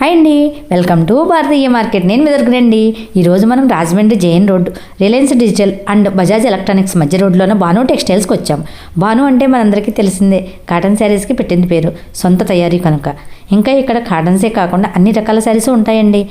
Hi అండి, welcome to Bharatiya market. నేను మీ దగ్గర అండి. ఈరోజు మనం Rajahmundry Jain road, Reliance digital and Bajaj electronics మధ్య రోడ్లోనే భాను టెక్స్టైల్స్కి వచ్చాం. భాను అంటే మనందరికీ తెలిసిందే, కాటన్ శారీస్కి పెట్టింది పేరు, సొంత తయారీ కనుక. ఇంకా ఇక్కడ కాటన్సే కాకుండా అన్ని రకాల శారీస్ ఉంటాయండి.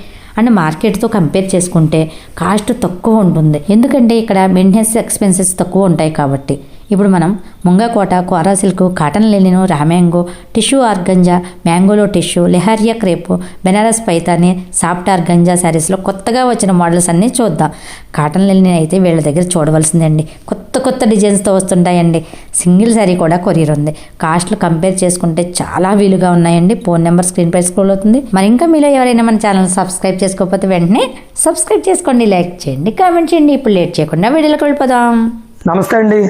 అండ్ మార్కెట్తో కంపేర్ చేసుకుంటే కాస్ట్ తక్కువ ఉంటుంది, ఎందుకంటే ఇక్కడ మెయింటెనెన్స్ ఎక్స్పెన్సెస్ తక్కువ ఉంటాయి కాబట్టి. ఇప్పుడు మనం ముంగాకోట, కోరా సిల్క్, కాటన్ లెనిన్, రామ్యాంగో, టిష్యూ ఆర్గంజా, మ్యాంగోలో tissue, leheriya crepe, Banaras Paithani, soft organza శారీస్లో కొత్తగా వచ్చిన మోడల్స్ అన్నీ చూద్దాం. కాటన్ లెనిన్ అయితే వీళ్ళ దగ్గర చూడవలసిందండి, కొత్త కొత్త డిజైన్స్తో వస్తుంటాయండి. సింగిల్ శారీ కూడా కొరియర్ ఉంది. కాస్ట్లు కంపేర్ చేసుకుంటే చాలా వీలుగా ఉన్నాయండి. ఫోన్ నెంబర్ స్క్రీన్ పై స్క్రోల్ అవుతుంది. మరి ఇంకా మీలో ఎవరైనా మన ఛానల్ సబ్స్క్రైబ్ చేసుకోకపోతే వెంటనే సబ్స్క్రైబ్ చేసుకోండి, లైక్ చేయండి, కామెంట్ చేయండి. ఇప్పుడు లేట్ చేయకుండా వీడియోలోకి వెళ్ళిపోదాం. నమస్తే అండి.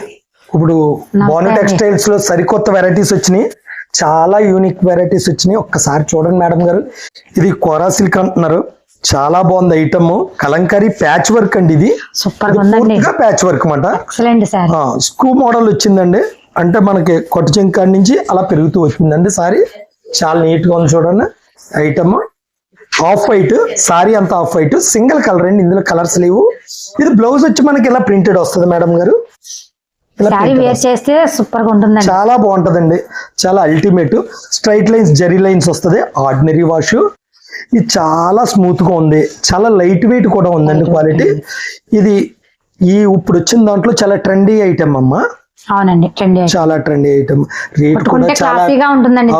ఇప్పుడు భాను టెక్స్టైల్స్ లో సరికొత్త వెరైటీస్ వచ్చినాయి, చాలా యూనిక్ వెరైటీస్ వచ్చినాయి. ఒక్కసారి చూడండి మేడం గారు. ఇది కోరా సిల్క్ అంటున్నారు, చాలా బాగుంది ఐటమ్. కలంకారీ ప్యాచ్ వర్క్ అండి, ఇది సూపర్ ప్యాచ్ వర్క్ అన్నమాట. స్క్రూ మోడల్ వచ్చిందండి, అంటే మనకి కొట్టు చెంకాడి నుంచి అలా పెరుగుతూ వచ్చిందండి. సారీ చాలా నీట్ గా ఉంది చూడండి. ఐటమ్ ఆఫ్ వైట్, సారీ అంతా ఆఫ్ వైట్, సింగిల్ కలర్ అండి, ఇందులో కలర్స్ లేవు. ఇది బ్లౌజ్ వచ్చి మనకి ఇలా ప్రింటెడ్ వస్తుంది మేడం గారు. చాలా బాగుంటదండి, చాలా ultimate. Straight lines, zari lines వస్తుంది, ఆర్డినరీ వాష్. ఇది చాలా స్మూత్ గా ఉంది, చాలా లైట్ వెయిట్ కూడా ఉందండి క్వాలిటీ. ఇది ఇప్పుడు వచ్చిన దాంట్లో చాలా ట్రెండీ ఐటమ్ అమ్మా. అవునండి, చాలా ట్రెండీ ఐటమ్. రేట్ కూడా చాలా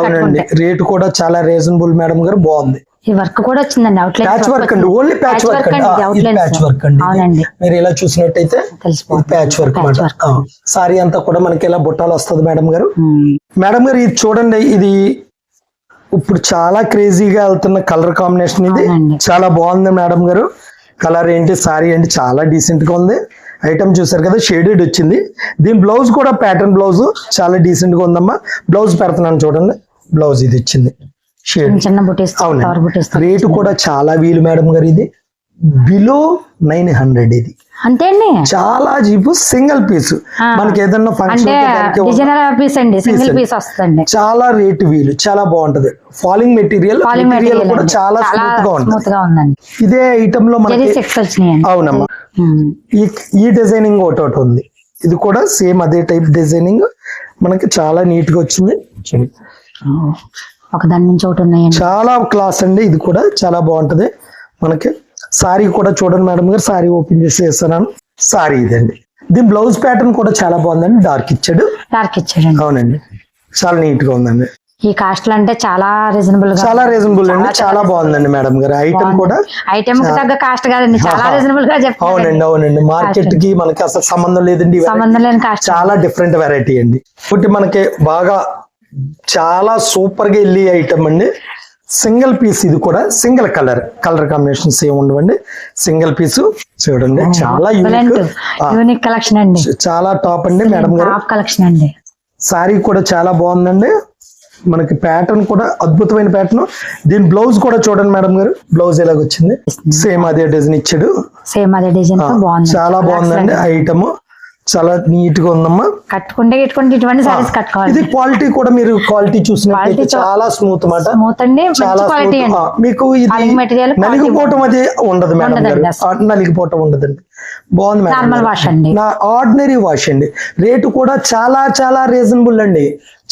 అవునండి, రేట్ కూడా చాలా రీజనబుల్ మేడం గారు. బాగుంది. ఈ వర్క్ కూడా వచ్చిందండి, అవుట్లైన్ ప్యాచ్ వర్క్ అండి, ఓన్లీ ప్యాచ్ వర్క్ అండి. ప్యాచ్ వర్క్ అండి, మీరు ఇలా చూసినట్టయితే ప్యాచ్ వర్క్ అన్నమాట. సారీ అంతా కూడా మనకి ఇలా బుట్టాలు వస్తుంది మేడం గారు. మేడం గారు ఇది చూడండి, ఇది ఇప్పుడు చాలా క్రేజీగా వెళ్తున్న కలర్ కాంబినేషన్. ఇది చాలా బాగుంది మేడం గారు. కలర్ ఏంటి, సారీ ఏంటి, చాలా డీసెంట్ గా ఉంది. ఐటమ్ చూసారు కదా, షేడెడ్ వచ్చింది. దీని బ్లౌజ్ కూడా ప్యాటర్న్ బ్లౌజ్, చాలా డీసెంట్ గా ఉందమ్మా. బ్లౌజ్ పెడుతున్నాను చూడండి, బ్లౌజ్ ఇది ఇచ్చింది. రేటు కూడా చాలా వీలు మేడం గారు. ఇది బిలో 900. ఇది అంతే అండి, చాలా చీప్. సింగిల్ పీస్ మనకి ఏదన్నా ఫంక్షన్ చాలా రేటు వీలు, చాలా బాగుంటది. ఫాలింగ్ మెటీరియల్ కూడా చాలా స్మూత్ గా ఉంటుంది. ఇదే ఐటమ్ లో మనకి అవునమ్మా, ఈ డిజైనింగ్ ఒకటి ఉంది. ఇది కూడా సేమ్ అదే టైప్ డిజైనింగ్, మనకి చాలా నీట్ గా వచ్చింది. ఒకదాని నుంచి ఒకటి ఉన్నాయి, చాలా క్లాస్ అండి. ఇది కూడా చాలా బాగుంటది మనకి. సారీ కూడా చూడండి మేడం గారు, సారీ ఓపెన్ చేసి వేస్తున్నాను. సారీ ఇదండి. దీని బ్లౌజ్ ప్యాటర్న్ కూడా చాలా బాగుందండి, డార్క్ ఇచ్చాడు. అవునండి, చాలా నీట్ గా ఉందండి. ఈ కాస్ట్ అంటే చాలా రీజనబుల్ అండి, చాలా బాగుందండి మేడం గారు. ఐటమ్ కూడా ఐటమ్ తగ్గ కాస్ట్ కాదండి, చాలా రీజనబుల్ గా చెప్పారు. అవునండి, మార్కెట్ కి మనకి అసలు సంబంధం లేదండి. చాలా డిఫరెంట్ వెరైటీ అండి. ఒకటి మనకి బాగా చాలా సూపర్ గా వెళ్ళి ఐటమ్ అండి. సింగిల్ పీస్, ఇది కూడా సింగిల్ కలర్ కాంబినేషన్స్ ఏమి ఉండవండి. సింగిల్ పీస్ చూడండి, చాలా యూనిక్ కలెక్షన్ అండి, చాలా టాప్ అండి మేడం గారు. కలెక్షన్ అండి. సారీ కూడా చాలా బాగుందండి, మనకి ప్యాటర్న్ కూడా అద్భుతమైన ప్యాటర్న్. దీని బ్లౌజ్ కూడా చూడండి మేడం గారు, బ్లౌజ్ ఎలాగ వచ్చింది, సేమ్ అదే డిజైన్ ఇచ్చాడు. చాలా బాగుందండి ఐటమ్, చాలా నీట్ గా ఉందమ్మా. కట్టుకుంటే ఇటువంటి సారీస్ కట్టుకోవాలి. ఇది క్వాలిటీ కూడా మీరు క్వాలిటీ చూసినట్లయితే చాలా స్మూత్ మాట, చాలా స్మూత్. మీకు ఇది నలిగిపోవటం అది ఉండదు మేడం గారు, నలిగిపోవటం ఉండదండి. బాగుంది మేడం. నా ఆర్డినరీ వాష్ అండి. రేటు కూడా చాలా చాలా రీజనబుల్ అండి,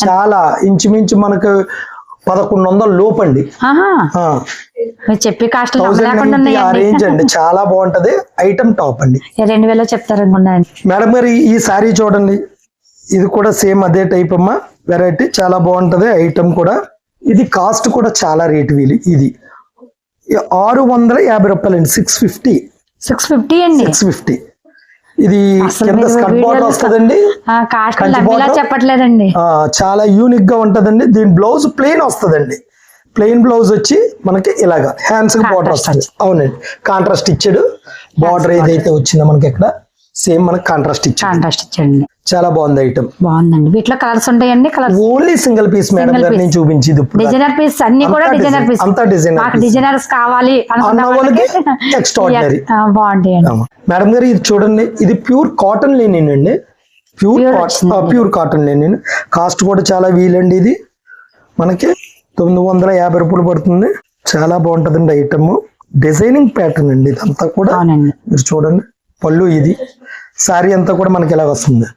చాలా ఇంచుమించు మనకు 1100 లోపు అండి. చెప్పి కాస్ట్ రేంజ్ అండి, చాలా బాగుంటది. ఐటమ్ టాప్ అండి. 2000 చెప్తారు మేడం గారు. ఈ సారీ చూడండి, ఇది కూడా సేమ్ అదే టైప్ అమ్మా వెరైటీ, చాలా బాగుంటది ఐటమ్ కూడా. ఇది కాస్ట్ కూడా చాలా రేటు వీలు. ఇది 650 రూపాయలు అండి, 650 అండి, 650. ఇది కింద స్కర్ట్ బార్డర్ వస్తుందండి, చెప్పట్లేదండి. చాలా యూనిక్ గా ఉంటదండి. దీని బ్లౌజ్ ప్లెయిన్ వస్తుందండి. ప్లెయిన్ బ్లౌజ్ వచ్చి మనకి ఇలాగా హ్యాండ్స్ కి బార్డర్ వస్తుంది. అవునండి, కాంట్రాస్ట్ ఇచ్చాడు. బార్డర్ ఏదైతే వచ్చిందో మనకి ఇక్కడ సేమ్ మనకి కాంట్రాస్ట్ ఇచ్చాడు. చాలా బాగుంది ఐటమ్, బాగుందండి. వీటిలో కలర్స్ ఉంటాయండి. ఓన్లీ సింగిల్ పీస్ మేడం గారు నేను చూపించింది. డిజైనర్ పీస్ అన్ని కూడా డిజైనర్ పీస్, అంతా డిజైనర్ కావాలి ఎక్స్ట్రాడినరీ బాగుంటాయండి. మేడం గారు ఇది చూడండి, ఇది ప్యూర్ కాటన్ లెనిన్ అండి, ప్యూర్ కాటన్ లెనిన్. కాస్ట్ కూడా చాలా వీలండి. ఇది మనకి 950 రూపాయలు పడుతుంది. చాలా బాగుంటదండి ఐటమ్. డిజైనింగ్ ప్యాటర్న్ అండి ఇదంతా కూడా. అవునండి. మీరు చూడండి పళ్ళు ఇది, సారీ అంతా కూడా మనకి ఇలా వస్తుంది.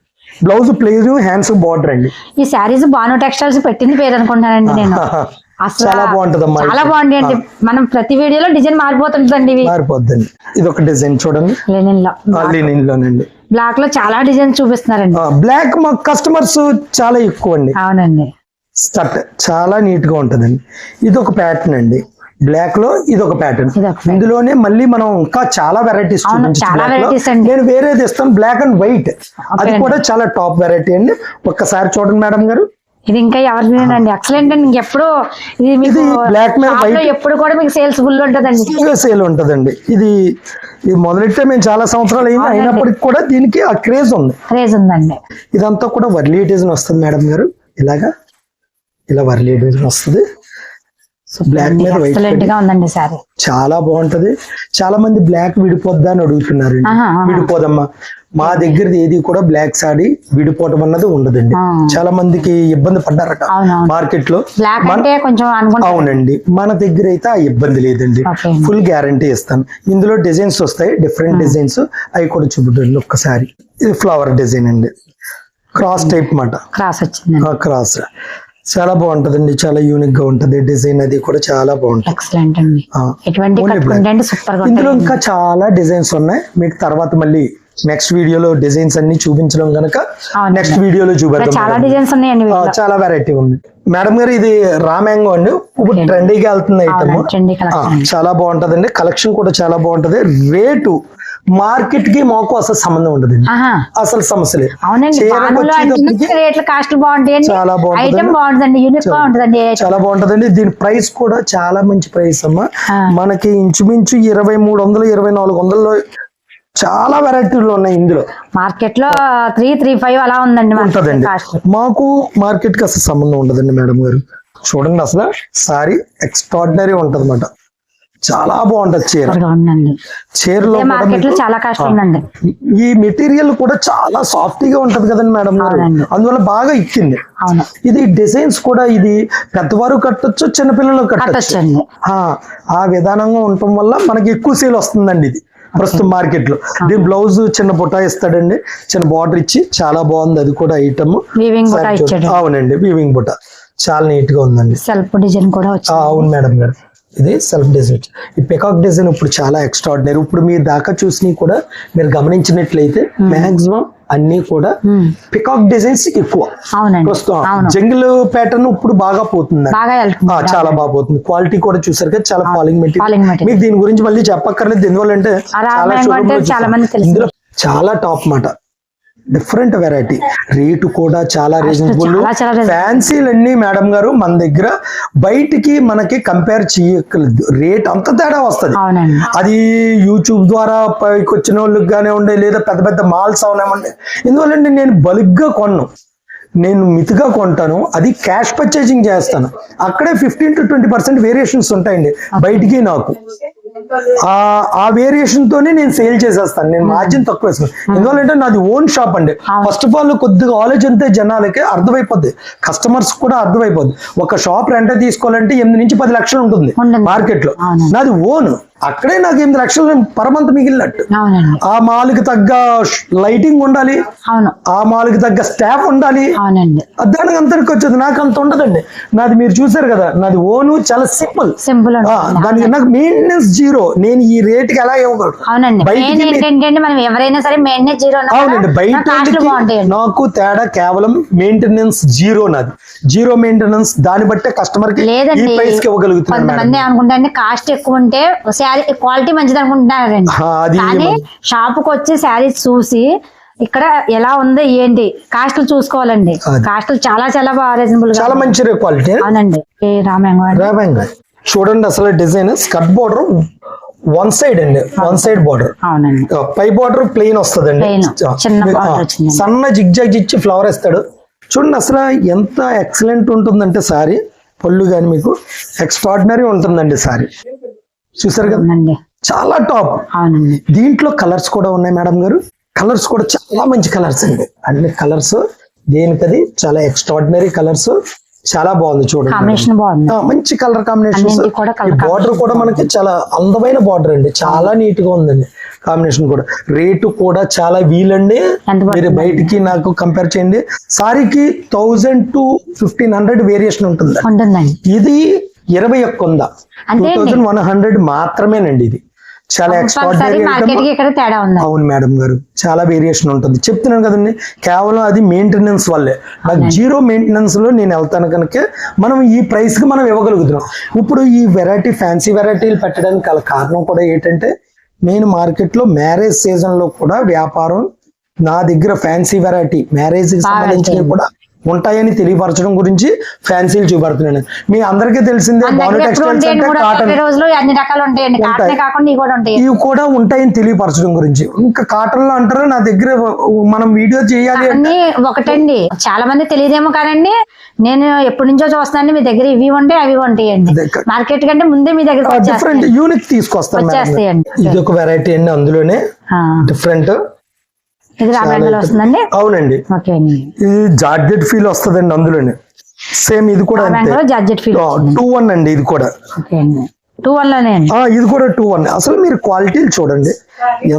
బ్లౌజ్ ప్లేజ్, హ్యాండ్స్ బార్డర్ అండి. ఈ శారీస్ బాను టెక్స్టైల్స్ పెట్టింది పేరు అనుకుంటానండి నేను. అసలు చాలా బాగుంటదమ్మా, చాలా బాగుంది అండి. మనం ప్రతి వీడియోలో డిజైన్ మారిపోతుందండి. ఇవి మారిపోద్దండి. ఇది ఒక డిజైన్ చూడండి, లెనిన్ లో, లెనిన్ లోనండి. బ్లాక్ లో చాలా డిజైన్ చూపిస్తున్నారండి. బ్లాక్ మా కస్టమర్స్ చాలా ఎక్కువ అండి. అవునండి. స్టట్ చాలా నీట్ గా ఉంటదండి. ఇది ఒక ప్యాటర్న్ అండి, బ్లాక్ లో ఇది ఒక ప్యాటర్న్. ఇందులోనే మళ్ళీ మనం ఇంకా చాలా వెరైటీస్ నేను వేరేది ఇస్తాను, బ్లాక్ అండ్ వైట్. అది కూడా చాలా టాప్ వెరైటీ అండి. ఒక్కసారి చూడండి మేడం గారు, ఇది ఇంకా ఎవరిదేనండి, ఎక్సలెంట్ అండి. ఇంకెప్పుడు ఇది మీకు బ్లాక్ మీద వైట్ ఎప్పుడు కూడా మీకు సేల్స్ ఫుల్ ఉంటదండి, సేల్ ఉంటదండి. ఇది మొదలెట్టే మేము చాలా సంవత్సరాలు అయింది, అయినప్పటికి కూడా దీనికి ఆ క్రేజ్ ఉందండి. ఇదంతా కూడా వర్లీ డిజైన్ వస్తుంది మేడం గారు. ఇలాగా ఇలా వర్లీ డిజైన్ వస్తుంది, బ్లాక్ మీద వైట్ గా ఉందండి సారీ. చాలా బాగుంటది. చాలా మంది బ్లాక్ విడిపోద్దా అని అడుగుతున్నారు. విడిపోదమ్మా, మా దగ్గర ఏది కూడా బ్లాక్ సారీ విడిపోవటం అన్నది ఉండదండి. చాలా మందికి ఇబ్బంది పడ్డారట మార్కెట్ లో. అవునండి, మన దగ్గర అయితే ఆ ఇబ్బంది లేదండి. ఫుల్ గ్యారంటీ ఇస్తాను. ఇందులో డిజైన్స్ వస్తాయి, డిఫరెంట్ డిజైన్స్, అవి కూడా చూపుతుంది ఒక్కసారి. ఇది ఫ్లవర్ డిజైన్ అండి, క్రాస్ టైప్ మాట. క్రాస్ చాలా బాగుంటదండి, చాలా యూనిక్ గా ఉంటది డిజైన్. అది కూడా చాలా బాగుంటుంది. ఇందులో ఇంకా చాలా డిజైన్స్ ఉన్నాయి. మీకు తర్వాత మళ్ళీ నెక్స్ట్ వీడియోలో డిజైన్స్ అన్ని చూపించడం కనుక నెక్స్ట్ వీడియోలో చూపిద్దాం. చాలా వెరైటీ ఉంది మేడం గారు. ఇది రా మ్యాంగో అండి, ఇప్పుడు ట్రెండీగా వెళ్తుంది ఐటమ్. చాలా బాగుంటదండి, కలెక్షన్ కూడా చాలా బాగుంటది. రేటు మార్కెట్ కి మాకు అసలు సంబంధం ఉండదు, అసలు సమస్య లేదు. చాలా బాగుంటుంది, చాలా బాగుంటదండి. దీని ప్రైస్ కూడా చాలా మంచి ప్రైస్ అమ్మా. మనకి ఇంచుమించు 2300 2400 చాలా వెరైటీలు ఉన్నాయి ఇందులో. మార్కెట్ లో 335 అలా ఉందండి. మాకు మార్కెట్ కి అసలు సంబంధం ఉండదండి మేడం గారు. చూడండి అసలు సారీ ఎక్స్ట్రాడినరీ ఉంటది అన్నమాట. చాలా బాగుంటది చీర. చీరలో ఈ మెటీరియల్ కూడా చాలా సాఫ్ట్ గా ఉంటది కదండి మేడం గారు, అందువల్ల బాగా ఇచ్చింది. ఇది డిజైన్స్ కూడా ఇది పెద్దవారు కట్టొచ్చు, చిన్నపిల్లలు కట్టొచ్చు. ఆ విధానంగా ఉండటం వల్ల మనకి ఎక్కువ సేల్ వస్తుందండి. ఇది ప్రస్తుతం మార్కెట్ లో. దీని బ్లౌజ్ చిన్న బుట్ట ఇస్తాడండి, చిన్న బార్డర్ ఇచ్చి చాలా బాగుంది. అది కూడా ఐటమ్. అవునండి, వీవింగ్ బుట్ట చాలా నీట్ గా ఉందండి. సెల్ఫ్ డిజైన్ కూడా అవును మేడం గారు, ఇది సెల్ఫ్ డిజైన్. ఈ పెకాక్ డిజైన్ ఇప్పుడు చాలా ఎక్స్ట్రాడినరీ. ఇప్పుడు మీరు దాకా చూసినవి కూడా మీరు గమనించినట్లయితే మాక్సిమం అన్ని కూడా పికాక్ డిజైన్స్ ఎక్కువ. ప్రస్తుతం జంగిల్ ప్యాటర్న్ ఇప్పుడు బాగా పోతుంది, చాలా బాగా పోతుంది. క్వాలిటీ కూడా చూసారు కదా, చాలా ఫాలింగ్ మెటీరియల్. మీకు దీని గురించి మళ్ళీ చెప్పక్కర్లేదు, దీనివల్ల అంటే ఇందులో చాలా టాప్ మాట, డిఫరెంట్ వెరైటీ. రేటు కూడా చాలా రీజనబుల్. ఫ్యాన్సీలన్నీ మేడం గారు మన దగ్గర బయటికి మనకి కంపేర్ చేయక్కర్లేదు, రేట్ అంత తేడా వస్తుంది. అది యూట్యూబ్ ద్వారా పైకి వచ్చిన వాళ్ళకి కానివ్వండి, లేదా పెద్ద పెద్ద మాల్స్ అవనివ్వండి. ఎందువల్లంటే నేను బల్క్గా కొన్నాను, నేను మితిగా కొంటాను, అది క్యాష్ పర్చేసింగ్ చేస్తాను. అక్కడే 15 to 20% వేరియేషన్స్ ఉంటాయండి బయటికి. నాకు ఆ వేరియేషన్ తోనే నేను సేల్ చేసేస్తాను, నేను మార్జిన్ తక్కువ వేస్తాను. ఎందువల్లంటే నాది ఓన్ షాప్ అండి. ఫస్ట్ ఆఫ్ ఆల్ కొద్దిగా ఆలోచనతో జనాలకి అర్థమైపోద్ది, కస్టమర్స్ కూడా అర్థమైపోద్ది. ఒక షాప్ రెంట్ తీసుకోవాలంటే 8 నుంచి 10 లక్షలు ఉంటుంది మార్కెట్ లో. నాది ఓన్, అక్కడే నాకు 8 లక్షలు పరమంత మిగిలినట్టు. ఆ మాల్కి తగ్గ లైటింగ్ ఉండాలి, ఆ మాల్కి తగ్గ స్టాఫ్ ఉండాలి, దానికి అంతరికి వచ్చేది. నాకు అంత ఉండదండి. నాది మీరు చూసారు కదా, నాది ఓను, చాలా సింపుల్. దానికి నాకు మెయింటెనెన్స్ జీరో. నేను ఈ రేట్ కి ఎలా ఇవ్వగలను? అవునండి, బయట నాకు తేడా కేవలం మెయింటెనెన్స్ జీరో. నాది జీరో మెయింటెనెన్స్. దాన్ని బట్టే కస్టమర్ కి ఈ ప్రైస్ కి ఇవ్వగలుగుతున్నాను. అనుకుంటే కాస్ట్ ఎక్కువ ఉంటే క్వాలిటీ మంచిది అనుకుంటున్నారండి, కానీ షాప్ కు వచ్చి శారీస్ చూసి ఇక్కడ ఎలా ఉందో ఏంటి కాస్ట్ చూసుకోవాలండి. కాస్ట్ చాలా చాలా బాగా రీజనబుల్, చాలా మంచి క్వాలిటీ. అవునండి. రామ్యాంగో చూడండి అసలు design. Skirt border one side అండి, వన్ సైడ్ బోర్డర్. పై బోర్డర్ ప్లెయిన్ వస్తుందండి, సన్న జిగ్జాగ్ ఇచ్చి ఫ్లవర్ వేస్తాడు. చూడండి అసలు ఎంత ఎక్సలెంట్ ఉంటుందంటే సారీ. పళ్ళు కానీ మీకు ఎక్స్ట్రాడినరీ ఉంటుందండి సారీ. చూసారు కదా, చాలా టాప్. దీంట్లో కలర్స్ కూడా ఉన్నాయి మేడం గారు. కలర్స్ కూడా చాలా మంచి కలర్స్ అండి. అన్ని కలర్స్ దేనికది చాలా ఎక్స్ట్రాడినరీ కలర్స్, చాలా బాగుంది చూడండి. కాంబినేషన్ బాగుంది, మంచి కలర్ కాంబినేషన్. బార్డర్ కూడా మనకి చాలా అందమైన బార్డర్ అండి, చాలా నీట్ గా ఉందండి. కాంబినేషన్ కూడా రేటు కూడా చాలా వీలండి. మీరు బయటికి నాకు కంపేర్ చేయండి. సారీకి 1000 to 1500 వేరియేషన్ ఉంటుంది. ఇది 21 ఉందా, 2100 మాత్రమేనండి. ఇది చాలా ఎక్స్ట్రాడినరీ. అవును మేడం గారు, చాలా వేరియేషన్ ఉంటుంది. చెప్తున్నాను కదండి, కేవలం అది మెయింటెనెన్స్ వల్లే. నాకు జీరో మెయింటెనెన్స్ లో నేను వెళ్తాను కనుక మనం ఈ ప్రైస్ కి మనం ఇవ్వగలుగుతున్నాం. ఇప్పుడు ఈ వెరైటీ ఫ్యాన్సీ వెరైటీలు పెట్టడానికి గల కారణం కూడా ఏంటంటే, నేను మార్కెట్ లో మ్యారేజ్ సీజన్ లో కూడా వ్యాపారం, నా దగ్గర ఫ్యాన్సీ వెరైటీ మ్యారేజ్ కి సంబంధించినవి కూడా ఉంటాయని తెలియపరచడం గురించి ఫ్యాన్సీలు చూపెడుతున్నాను. మీ అందరికీ తెలిసిందే భాను టెక్స్టైల్స్ అంటే కాటన్, ఇవి కూడా ఉంటాయని తెలియపరచడం గురించి. ఇంకా కాటన్ లో అంటారు నా దగ్గర మనం వీడియో చేయాలి ఒకటండి. చాలా మంది తెలియదేమో కాదండి, నేను ఎప్పటి నుంచో చూస్తాను మీ దగ్గర ఇవి ఉంటాయి అవి ఉంటాయండి. మార్కెట్ కంటే ముందే మీ దగ్గర డిఫరెంట్ యూనిక్ తీసుకొస్తాను. ఇది ఒక వెరైటీ అండి, అందులోనే డిఫరెంట్. అవునండి, ఇది జార్జెట్ ఫీల్ వస్తుందండి అందులోనే. సేమ్ ఇది కూడా జార్జెట్ ఫీల్ 2-1 అండి. ఇది కూడా 2-1 లోనే. ఇది కూడా 2-1. అసలు మీరు క్వాలిటీలు చూడండి,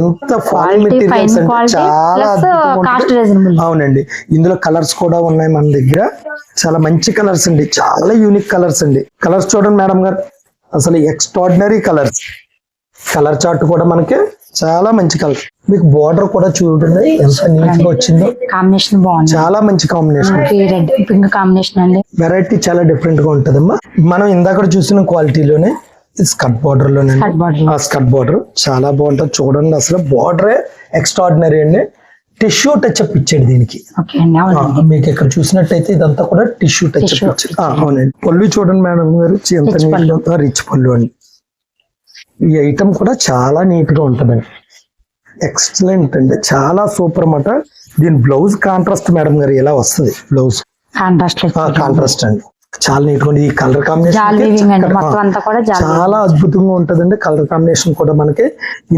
ఎంత ఫాయిల్ మెటీరియల్స్ అంటే చాలా. అవునండి, ఇందులో కలర్స్ కూడా ఉన్నాయి మన దగ్గర. చాలా మంచి కలర్స్ అండి, చాలా యూనిక్ కలర్స్ అండి. కలర్స్ చూడండి మేడం గారు, అసలు ఎక్స్ట్రాడినరీ కలర్స్. కలర్ చార్ట్ కూడా మనకి చాలా మంచి కలర్. మీకు బోర్డర్ కూడా చూడండి ఎంత నీట్ గా వచ్చిందో. కాంబినేషన్ బాగుంది, చాలా మంచి కాంబినేషన్. రెడ్ పింక్ కాంబినేషన్ అండి. వెరైటీ చాలా డిఫరెంట్ గా ఉంటదమ్మా. మనం ఇందాక చూసిన క్వాలిటీలోనే స్కర్ట్ బోర్డర్ లోనే, స్కర్ట్ బోర్డర్ చాలా బాగుంటది చూడండి. అసలు బోర్డరే ఎక్స్ట్రాడినరీ అండి. టిష్యూ టచ్ అప్ ఇచ్చాడు దీనికి. మీకు ఇక్కడ చూసినట్టయితే ఇదంతా కూడా టిష్యూ టచ్ అప్ ఇచ్చాడు. అవునండి. పళ్ళు చూడండి మేడం గారు, ఎంత రిచ్ పళ్ళు అండి. ఈ ఐటమ్ కూడా చాలా నీట్ గా ఉంటుందండి, ఎక్సలెంట్ అండి, చాలా సూపర్ అన్నమాట. దీని బ్లౌజ్ కాంట్రాస్ట్ మేడం గారు ఎలా వస్తుంది, బ్లౌజ్ కాంట్రాస్ట్ అండి, చాలా నీట్ గా. ఈ కలర్ కాంబినేషన్ చాలా అద్భుతంగా ఉంటదండి. కలర్ కాంబినేషన్ కూడా మనకి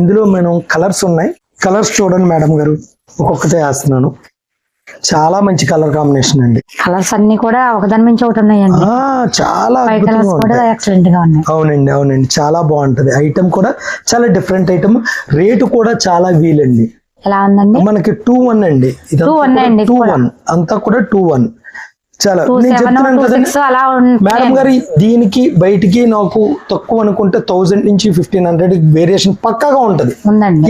ఇందులో మనం కలర్స్ ఉన్నాయి. కలర్స్ చూడండి మేడం గారు, ఒక్కొక్కటే వేస్తున్నాను. చాలా మంచి కలర్ కాంబినేషన్ అండి. కలర్స్ అన్ని కూడా ఒకదాని మించి ఒకటి ఉన్నాయండి, చాలా ఎక్సలెంట్ గా ఉన్నాయి. అవునండి, అవునండి, చాలా బాగుంటది. ఐటమ్ కూడా చాలా డిఫరెంట్ ఐటమ్. రేటు కూడా చాలా వీలండి. ఎలా ఉందండి? మనకి 2-1 అండి. 2-1 అంతా కూడా 2-1. చాలా నేను చెప్తున్నాను కదా మేడం గారు, దీనికి బయటికి నాకు తక్కువ అనుకుంటే 1000 నుంచి 1500 వేరియేషన్ పక్కాగా ఉంటది.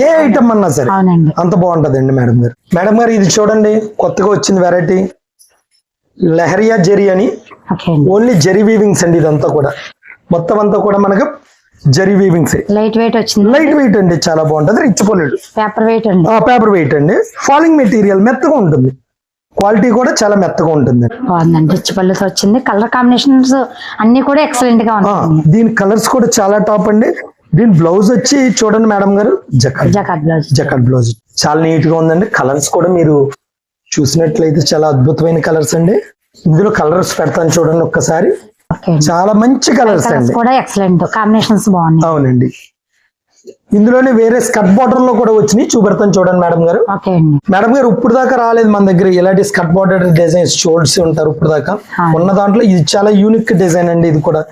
ఏ ఐటమ్ అన్నా సరే అంత బాగుంటదండి మేడం గారు. మేడం గారు ఇది చూడండి, కొత్తగా వచ్చింది వెరైటీ లెహరియా జెరీ అని. ఓన్లీ జెరీ వీవింగ్స్ అండి. ఇదంతా కూడా మొత్తం అంతా కూడా మనకు జెరీ వీవింగ్స్. లైట్ వెయిట్ వచ్చింది, లైట్ వెయిట్ అండి, చాలా బాగుంటది. రిచ్ పొల్లుడు పేపర్ వెయిట్ అండి, పేపర్ వెయిట్ అండి. ఫాలింగ్ మెటీరియల్ మెత్తగా ఉంటుంది, క్వాలిటీ కూడా చాలా మెత్తగా ఉంటుంది. రిచ్ పళ్ళుతో వచ్చింది. కలర్ కాంబినేషన్స్ అన్ని కూడా ఎక్సలెంట్ గా ఉన్నాయి. దీని కలర్స్ కూడా చాలా టాప్ అండి. దీని బ్లౌజ్ వచ్చి చూడండి మేడం గారు, జకాట్ బ్లౌజ్ చాలా నీట్ గా ఉందండి. కలర్స్ కూడా మీరు చూసినట్లయితే చాలా అద్భుతమైన కలర్స్ అండి. ఇందులో కలర్స్ పెడతాను చూడండి ఒక్కసారి, చాలా మంచి కలర్స్ అండి, ఎక్సలెంట్ కాంబినేషన్స్ బాగున్నాయి. అవునండి, ఇందులోనే వేరే స్కర్ట్ బార్డర్ లో కూడా వచ్చినాయి, చూపెడతాను చూడండి మేడం గారు. మేడం గారు ఇప్పుడు దాకా రాలేదు మన దగ్గర ఇలాంటి స్కర్ట్ బార్డర్ డిజైన్స్ చూసి ఉంటారు ఇప్పుడు దాకా. ఉన్న దాంట్లో ఇది చాలా యూనిక్ డిజైన్ అండి. ఇది కూడా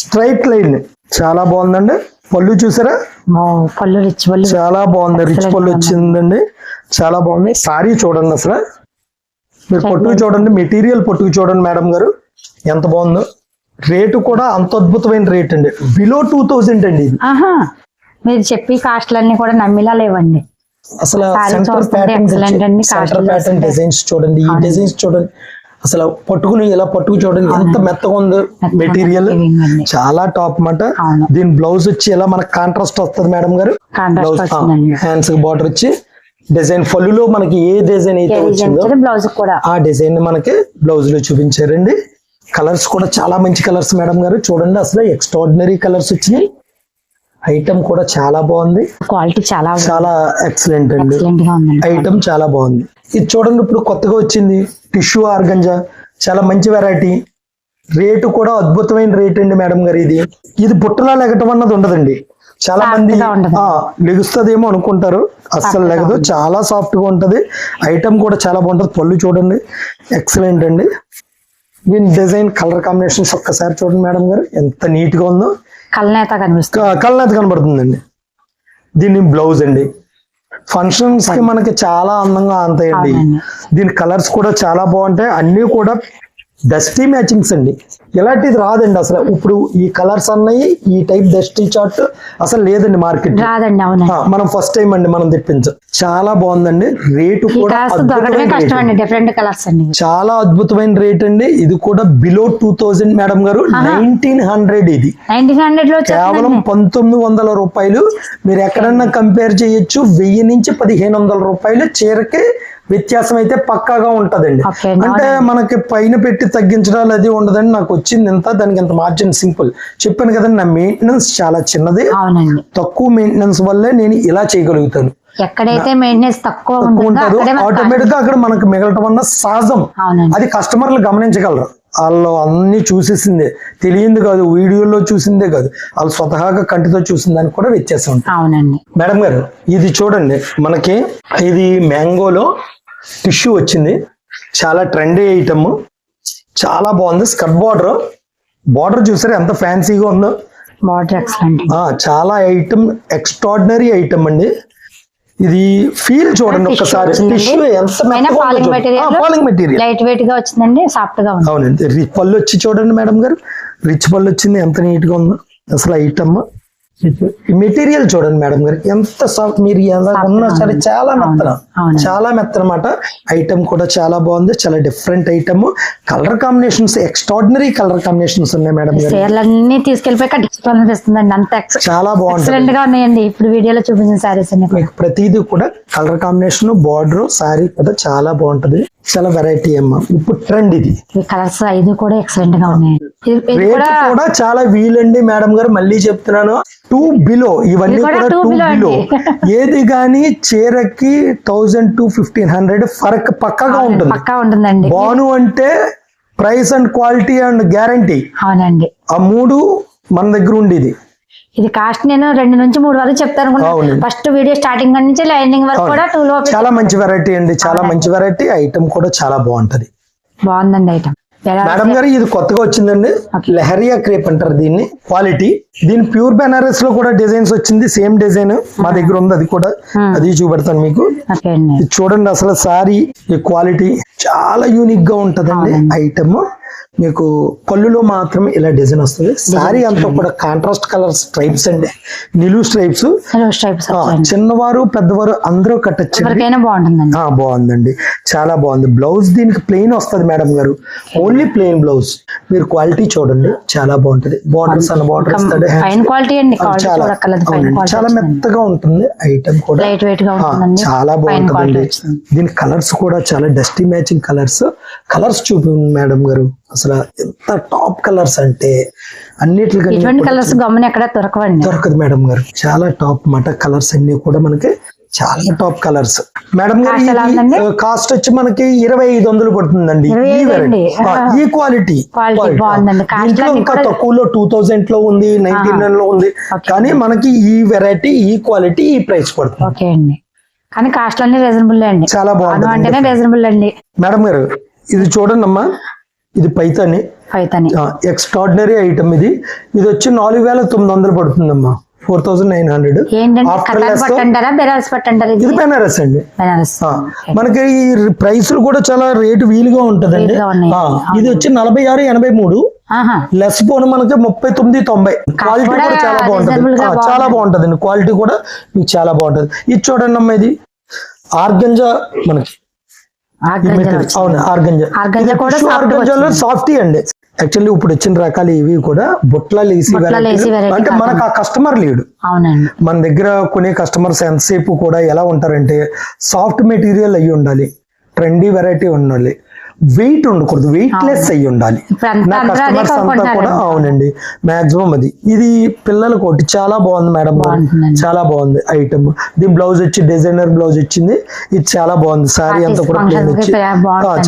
స్ట్రైట్ లైన్ చాలా బాగుందండి. పళ్ళు చూసారా, పళ్ళు రిచ్ పళ్ళు చాలా బాగుంది, రిచ్ పళ్ళు వచ్చిందండి, చాలా బాగుంది. సారీ చూడండి, అసలు మీరు పొట్టుకు చూడండి, మెటీరియల్ పొట్టుకు చూడండి మేడం గారు ఎంత బాగుందో. రేటు కూడా అంత అద్భుతమైన రేట్ అండి, బిలో 2000 అండి. ఇది మీరు చెప్పి కాస్ట్లన్నీ కూడా నమ్మిలా లేవండి. అసలు సెంటర్ ప్యాటర్న్ డిజైన్స్ చూడండి, ఈ డిజైన్స్ చూడండి, అసలు పట్టుకుని ఇలా పట్టుకు చూడండి ఎంత మెత్తగా ఉందో. మెటీరియల్ చాలా టాప్ అన్నమాట. దీని బ్లౌజ్ వచ్చి ఇలా మనకు కాంట్రాస్ట్ వస్తుంది మేడం గారు. బ్లౌజ్ హ్యాండ్స్ బార్డర్ వచ్చి డిజైన్ పళ్ళులో మనకి ఏ డిజైన్ అయితే వచ్చిందో ఆ డిజైన్ మనకి బ్లౌజ్ లో చూపించారండి. కలర్స్ కూడా చాలా మంచి కలర్స్ మేడం గారు చూడండి, అసలు ఎక్స్ట్రాడినరీ కలర్స్ వచ్చినాయి. ఐటమ్ కూడా చాలా బాగుంది, క్వాలిటీ చాలా ఎక్సలెంట్ అండి. ఐటమ్ చాలా బాగుంది. ఇది చూడండి, ఇప్పుడు కొత్తగా వచ్చింది టిష్యూ ఆర్గంజా, చాలా మంచి వెరైటీ. రేటు కూడా అద్భుతమైన రేట్ అండి మేడం గారు. ఇది బుట్టలా లెగటం అన్నది ఉండదండి. చాలా మంది లెగుస్తుందేమో అనుకుంటారు, అస్సలు లెగదు, చాలా సాఫ్ట్ గా ఉంటది. ఐటమ్ కూడా చాలా బాగుంటది. పళ్ళు చూడండి, ఎక్సలెంట్ అండి. దీని డిజైన్ కలర్ కాంబినేషన్స్ ఒక్కసారి చూడండి మేడం గారు, ఎంత నీట్ గా ఉందో. కళ్ళనేత కనిపిస్తుంది. కళ్ళనేత కనబడుతుందండి. దీని బ్లౌజ్ అండి, ఫంక్షన్స్ కి మనకి చాలా అందంగా అంతాయండి. దీని కలర్స్ కూడా చాలా బాగుంటాయి, అన్ని కూడా డస్టీ మ్యాచింగ్స్ అండి. ఇలాంటిది రాదండి అసలు. ఇప్పుడు ఈ కలర్స్ అన్నాయి, ఈ టైప్ డస్టీ చార్ట్ అసలు లేదండి మార్కెట్ రాదండి. అవును, మనం ఫస్ట్ టైం అండి మనం తెప్పించాం. చాలా బాగుందండి. రేటు కూడా డిఫరెంట్ కలర్స్ అండి, చాలా అద్భుతమైన రేట్ అండి. ఇది కూడా బిలో 2000 మేడం గారు, 1900. ఇది 1900 లో కేవలం 1900 రూపాయలు. మీరు ఎక్కడన్నా కంపేర్ చేయొచ్చు. 1000 నుంచి 1500 రూపాయలు చీరకి వ్యత్యాసం అయితే పక్కాగా ఉంటదండి. అంటే మనకి పైన పెట్టి తగ్గించడాలు అది ఉండదండి. నాకు వచ్చింది ఎంత, దానికి ఎంత మార్జిన్. సింపుల్ చెప్పాను కదండి, నా మెయింటెనెన్స్ చాలా చిన్నది. తక్కువ మెయింటెనెన్స్ వల్లే నేను ఇలా చేయగలుగుతాను. ఎక్కడైతే మెయింటెనెన్స్ తక్కువ ఉంటుందో ఆటోమేటిక్ గా అక్కడ మనకు మిగలటం అన్న సహజం. అది కస్టమర్లు గమనించగలరు. వాళ్ళు అన్ని చూసేసిందే, తెలియంది కాదు, వీడియోలో చూసిందే కాదు, వాళ్ళు స్వతహాగా కంటితో చూసిన దానికి కూడా వ్యత్యాసం ఉంటుంది. మేడం గారు ఇది చూడండి, మనకి ఇది మ్యాంగోలో టిష్యూ వచ్చింది. చాలా ట్రెండీ ఐటమ్, చాలా బాగుంది. స్కర్ట్ బార్డర్ చూసారు ఎంత ఫ్యాన్సీగా ఉందో. బార్డర్ ఎక్సలెంట్, చాలా ఐటమ్, ఎక్స్ట్రాడినరీ ఐటమ్ అండి. ఇది ఫీల్ చూడండి ఒక్కసారి. టిష్యూ ఎంత ఫాలింగ్ మెటీరియల్, లైట్ వెయిట్ గా వచ్చిందండి, సాఫ్ట్ గా ఉంది. అవునండి. పళ్ళు వచ్చి చూడండి మేడం గారు, రిచ్ పళ్ళు వచ్చింది, ఎంత నీట్ గా ఉందో అసలు ఐటమ్. మెటీరియల్ చూడండి మేడం గారు, ఎంత సాఫ్ట్. మీరు ఎలా ఉన్నా సరే చాలా మెత్తనమాట. ఐటమ్ కూడా చాలా బాగుంది, చాలా different item. Colour combinations, extraordinary colour combinations ఉన్నాయి మేడం గారు. చీరలన్నీ తీసుకెళ్ళిపోయి అంత చాలా బాగుంది గా ఉన్నాయండి. ఇప్పుడు వీడియోలో చూపించిన సారీస్ మీకు ప్రతిదీ కూడా కలర్ కాంబినేషన్, బార్డర్, సారీ కూడా చాలా బాగుంటది. చాలా వెరైటీ అమ్మా. ఇప్పుడు ట్రెండ్ ఇది. కలర్స్ 5 కూడా ఎక్సలెంట్ గా ఉన్నాయి. రేట్ కూడా చాలా వీలండి మేడం గారు, మళ్ళీ చెప్తున్నాను. 2 బిలో, ఇవన్నీ కూడా 2 బిలో. ఏది గానీ చీరకి 1000 to 1500 ఫరక్ పక్కగా ఉంటుంది. బాను అంటే price and quality and guarantee. అవునండి, ఆ 3 మన దగ్గర ఉండేది. ఇది కాస్ట్ నేను 2 నుంచి 3 వరకు చెప్తాను. ఫస్ట్ వీడియో స్టార్టింగ్ నుంచి ఎండింగ్ వరకు కూడా 2 లో. చాలా మంచి వెరైటీ అండి, చాలా మంచి వెరైటీ. ఐటమ్ కూడా చాలా బాగుంటది. బాగుందండి ఐటమ్. మేడం గారు ఇది కొత్తగా వచ్చిందండి, లెహరియా క్రేప్ అంటారు దీన్ని. క్వాలిటీ, దీని ప్యూర్ బెనారస్ లో కూడా డిజైన్స్ వచ్చింది. సేమ్ డిజైన్ మా దగ్గర ఉంది, అది కూడా అది చూపెడతాను మీకు. చూడండి అసలు సారీ క్వాలిటీ చాలా యూనిక్ గా ఉంటదండి ఐటమ్. మీకు పళ్ళులో మాత్రం ఇలా డిజైన్ వస్తుంది. సారీ అంతా కూడా కాంట్రాస్ట్ కలర్ స్ట్రైప్స్ అండి, నిలువు స్ట్రైప్స్. చిన్నవారు పెద్దవారు అందరూ కట్టచ్చు, బాగుందండి, చాలా బాగుంది. బ్లౌజ్ దీనికి ప్లెయిన్ వస్తుంది మేడం గారు, ఓన్లీ ప్లెయిన్ బ్లౌజ్. మీరు క్వాలిటీ చూడండి, చాలా బాగుంటది. బార్డర్స్ అన్న బార్డర్ ఇస్తాడు, చాలా మెత్తగా ఉంటుంది. ఐటమ్ కూడా చాలా బాగుంటుందండి. దీని కలర్స్ కూడా చాలా డస్టీ మ్యాచింగ్ కలర్స్. కలర్స్ చూపించండి మేడం గారు, అసలు ఎంత టాప్ కలర్స్ అంటే అన్నిటికన్నా కలర్స్ గమ్మున ఎక్కడ దొరకదు మేడం గారు. చాలా టాప్ మాట కలర్స్ అన్ని కూడా మనకి చాలా టాప్ కలర్స్. మేడం గారు కాస్ట్ వచ్చి మనకి 2500 పడుతుందండి. ఈ క్వాలిటీ ఇంకా తక్కువలో 2000 లో ఉంది, 1900 లో ఉంది. కానీ మనకి ఈ వెరైటీ, ఈ క్వాలిటీ, ఈ ప్రైస్ పడుతుంది. కానీ కాస్ట్ అన్ని రీజనబుల్ అండి, చాలా బాగుంది. రీజనబుల్ అండి. మేడం గారు ఇది చూడండి అమ్మా, ఇది పైతాని ఎక్స్ట్రాడినరీ ఐటమ్. ఇది వచ్చి 4900 పడుతుందమ్మా, 4900. ఇది బెనారస్ అండి. మనకి ఈ ప్రైస్లు కూడా చాలా రేటు వీలుగా ఉంటదండి. ఇది వచ్చి 4683, లెస్ పోను మనకి 3990. క్వాలిటీ కూడా చాలా బాగుంటది, చాలా బాగుంటదండి. క్వాలిటీ కూడా మీకు చాలా బాగుంటది. ఇది చూడండి అమ్మా, ఇది ఆర్గంజా మనకి. అవును, ఆర్గంజాలో సాఫ్టీ అండి. యాక్చువల్లీ ఇప్పుడు వచ్చిన రకాలు ఇవి కూడా బుట్ల లేసి అంటే మనకు ఆ కస్టమర్ లేడు. మన దగ్గర కొనే కస్టమర్స్ ఎంతసేపు కూడా ఎలా ఉంటారంటే సాఫ్ట్ మెటీరియల్ అయ్యి ఉండాలి, ట్రెండీ వెరైటీ ఉండాలి, వెయిట్ ఉండకూడదు, వెయిట్ లెస్ అయ్యి ఉండాలి. నా కస్టమర్స్ అంతా కూడా అవునండి మాక్సిమం అది. ఇది పిల్లల కోటి చాలా బాగుంది మేడం, చాలా బాగుంది ఐటమ్. దీని బ్లౌజ్ వచ్చి డిజైనర్ బ్లౌజ్ వచ్చింది. ఇది చాలా బాగుంది. సారీ అంతా కూడా ప్లేన్ వచ్చి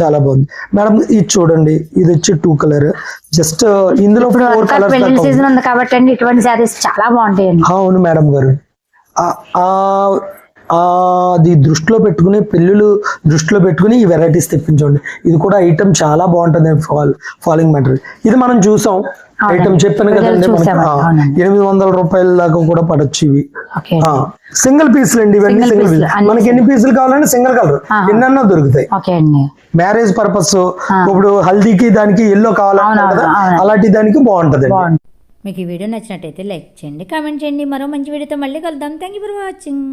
చాలా బాగుంది మేడం. ఇది చూడండి, ఇది వచ్చి 2 కలర్. జస్ట్ ఇందులో 4 కలర్స్ కాబట్టి ఇటువంటి సారీస్ చాలా బాగుంటాయి. అవును మేడం గారు, అది దృష్టిలో పెట్టుకుని పెళ్ళిళ్ళు దృష్టిలో పెట్టుకుని ఈ వెరైటీస్ తెప్పించండి. ఇది కూడా ఐటమ్ చాలా బాగుంటుంది. ఫాలింగ్ మెటీరియల్ ఇది మనం చూసాం. ఐటమ్ చెప్పాను కదండి, మనకి 800 రూపాయల దాకా కూడా పడచ్చు ఇవి. సింగిల్ పీసులు అండి ఇవన్నీ. సింగిల్ పీస్ మనకి ఎన్ని పీసులు కావాలంటే సింగిల్ కలర్ ఎన్నన్నా దొరుకుతాయి. మ్యారేజ్ పర్పస్ ఇప్పుడు హల్దీకి దానికి ఎల్లో కావాలంటే కదా, అలాంటి దానికి బాగుంటది. మీకు ఈ వీడియో నచ్చినట్టయితే లైక్ చేయండి, కామెంట్ చేయండి. మరో మంచి వీడియోతో మళ్ళీ కలుద్దాం. Thank you for watching.